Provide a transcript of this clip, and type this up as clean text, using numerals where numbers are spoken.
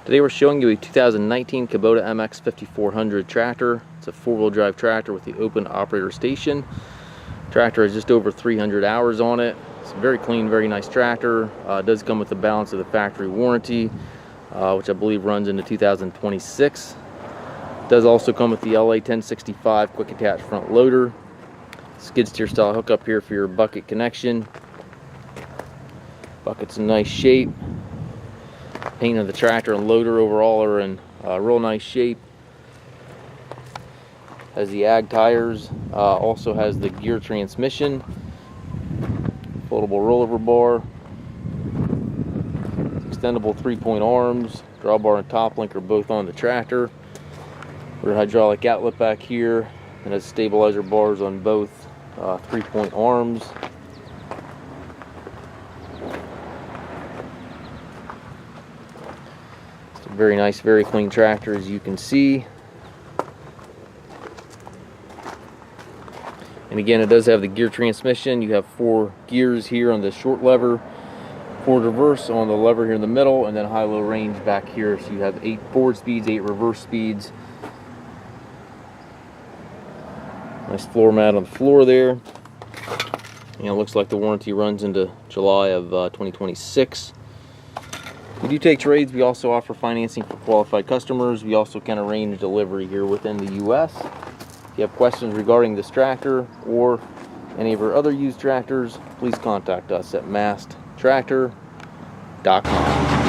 Today we're showing you a 2019 Kubota MX5400 tractor. It's a four-wheel drive tractor with the open operator station. Tractor has just over 300 hours on it. It's a very clean, very nice tractor. It does come with the balance of the factory warranty, which I believe runs into 2026. It does also come with the LA 1065 quick attach front loader. Skid steer style hookup here for your bucket connection. Bucket's in nice shape. Paint of the tractor and loader overall are in real nice shape. Has the ag tires, also has the gear transmission, foldable rollover bar, extendable 3-point arms, drawbar and top link are both on the tractor. Rear hydraulic outlet back here, and has stabilizer bars on both 3-point arms. Very nice, very clean tractor, as you can see. And again, it does have the gear transmission. You have 4 gears here on the short lever, forward reverse on the lever here in the middle, and then high-low range back here. So you have 8 forward speeds, 8 reverse speeds. Nice floor mat on the floor there. And it looks like the warranty runs into July of 2026. We do take trades. We also offer financing for qualified customers. We also can arrange delivery here within the U.S. If you have questions regarding this tractor or any of our other used tractors, please contact us at masttractor.com.